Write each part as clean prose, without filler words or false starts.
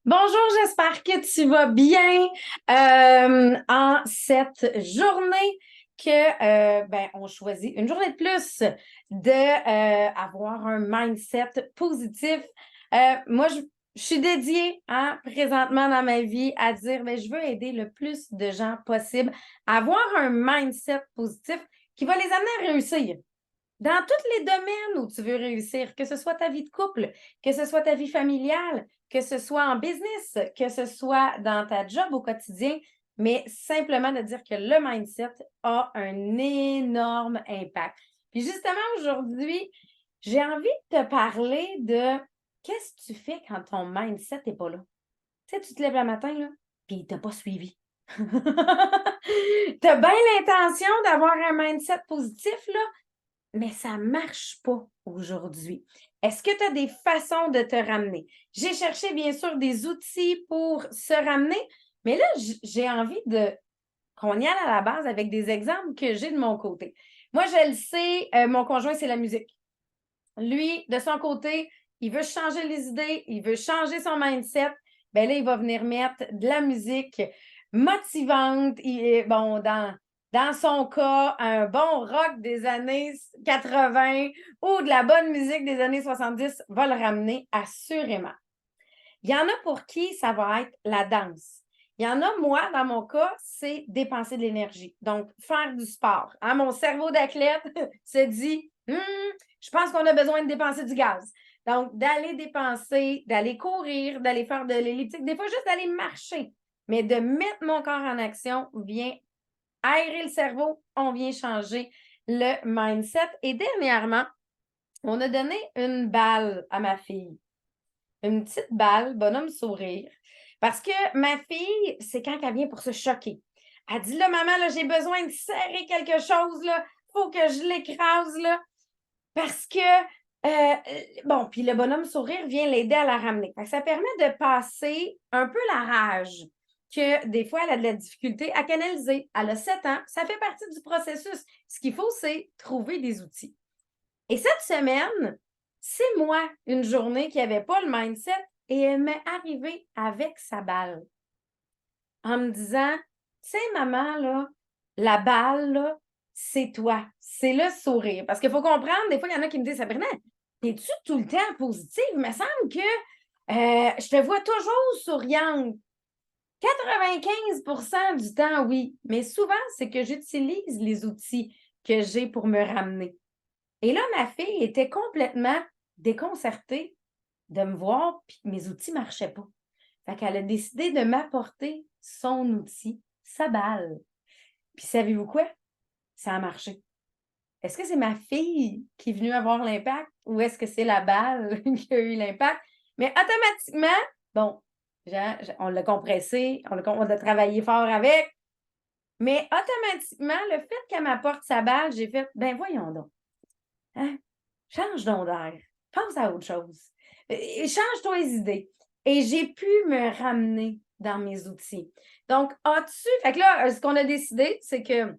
Bonjour, j'espère que tu vas bien en cette journée on choisit une journée de plus de avoir un mindset positif. Moi, je suis dédiée présentement dans ma vie à dire je veux aider le plus de gens possible à avoir un mindset positif qui va les amener à réussir. Dans tous les domaines où tu veux réussir, que ce soit ta vie de couple, que ce soit ta vie familiale, que ce soit en business, que ce soit dans ta job au quotidien, mais simplement de dire que le mindset a un énorme impact. Puis justement, aujourd'hui, j'ai envie de te parler de qu'est-ce que tu fais quand ton mindset n'est pas là. Tu sais, tu te lèves le matin, là, puis il t'a pas suivi. Tu as bien l'intention d'avoir un mindset positif, là, mais ça ne marche pas aujourd'hui. Est-ce que tu as des façons de te ramener? J'ai cherché, bien sûr, des outils pour se ramener, mais là, j'ai envie qu'on y aille à la base avec des exemples que j'ai de mon côté. Moi, je le sais, mon conjoint, c'est la musique. Lui, de son côté, il veut changer les idées, il veut changer son mindset. Bien là, il va venir mettre de la musique motivante. Dans son cas, un bon rock des années 80 ou de la bonne musique des années 70 va le ramener assurément. Il y en a pour qui ça va être la danse. Il y en a, moi, dans mon cas, c'est dépenser de l'énergie. Donc, faire du sport. Mon cerveau d'athlète se dit, je pense qu'on a besoin de dépenser du gaz. Donc, d'aller dépenser, d'aller courir, d'aller faire de l'elliptique, des fois juste d'aller marcher. Mais de mettre mon corps en action vient aérer le cerveau, on vient changer le mindset. Et dernièrement, on a donné une balle à ma fille. Une petite balle, bonhomme sourire. Parce que ma fille, c'est quand elle vient pour se choquer. Elle dit là, maman, là, j'ai besoin de serrer quelque chose, là. Faut que je l'écrase, là. Parce que, puis le bonhomme sourire vient l'aider à la ramener. Fait que ça permet de passer un peu la rage que des fois, elle a de la difficulté à canaliser. Elle a 7 ans, ça fait partie du processus. Ce qu'il faut, c'est trouver des outils. Et cette semaine, c'est moi, une journée qui n'avait pas le mindset, et elle m'est arrivée avec sa balle. En me disant, tu sais, maman, là, la balle, là, c'est toi. C'est le sourire. Parce qu'il faut comprendre, des fois, il y en a qui me disent, Sabrina, es-tu tout le temps positive? Il me semble que je te vois toujours souriante. 95% du temps, oui. Mais souvent, c'est que j'utilise les outils que j'ai pour me ramener. Et là, ma fille était complètement déconcertée de me voir, puis mes outils ne marchaient pas. Fait qu'elle a décidé de m'apporter son outil, sa balle. Puis savez-vous quoi? Ça a marché. Est-ce que c'est ma fille qui est venue avoir l'impact ou est-ce que c'est la balle qui a eu l'impact? Mais automatiquement, bon, on l'a compressé, on a travaillé fort avec, mais automatiquement, le fait qu'elle m'apporte sa balle, j'ai fait, voyons donc. Hein? Change donc d'air. Pense à autre chose. Change-toi les idées. Et j'ai pu me ramener dans mes outils. Donc, fait que là, ce qu'on a décidé, c'est que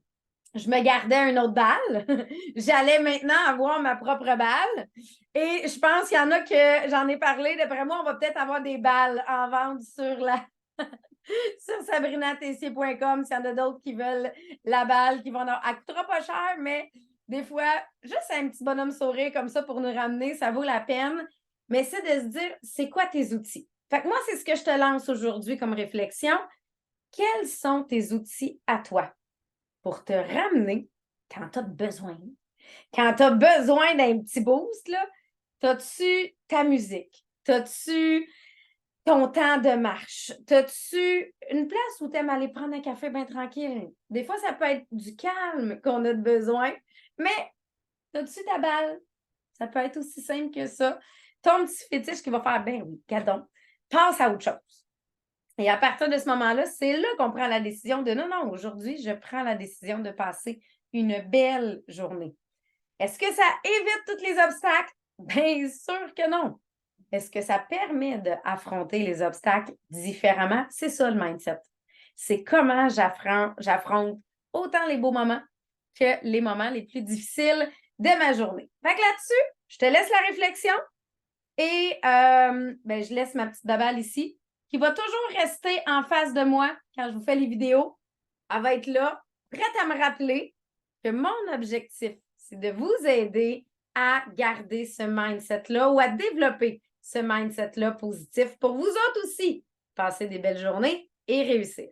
je me gardais une autre balle. J'allais maintenant avoir ma propre balle. Et je pense qu'il y en a que j'en ai parlé. D'après moi, on va peut-être avoir des balles en vente sur sabrinatessier.com s'il y en a d'autres qui veulent la balle, qui vont avoir. Elle ne coûtera pas cher, mais des fois, juste un petit bonhomme sourire comme ça pour nous ramener, ça vaut la peine. Mais c'est de se dire, c'est quoi tes outils? Fait que moi, c'est ce que je te lance aujourd'hui comme réflexion. Quels sont tes outils à toi pour te ramener quand tu as besoin? Quand tu as besoin d'un petit boost, là, as-tu ta musique? As-tu ton temps de marche? T'as-tu une place où tu aimes aller prendre un café bien tranquille? Des fois, ça peut être du calme qu'on a besoin, mais t'as-tu ta balle? Ça peut être aussi simple que ça. Ton petit fétiche qui va faire, ben oui, gadon, passe à autre chose. Et à partir de ce moment-là, c'est là qu'on prend la décision de non, aujourd'hui, je prends la décision de passer une belle journée. Est-ce que ça évite tous les obstacles? Bien sûr que non. Est-ce que ça permet d'affronter les obstacles différemment? C'est ça le mindset. C'est comment j'affronte autant les beaux moments que les moments les plus difficiles de ma journée. Fait que là-dessus, je te laisse la réflexion et je laisse ma petite baballe ici. qui va toujours rester en face de moi quand je vous fais les vidéos. Elle va être là, prête à me rappeler que mon objectif, c'est de vous aider à garder ce mindset-là ou à développer ce mindset-là positif pour vous autres aussi. Passez des belles journées et réussir.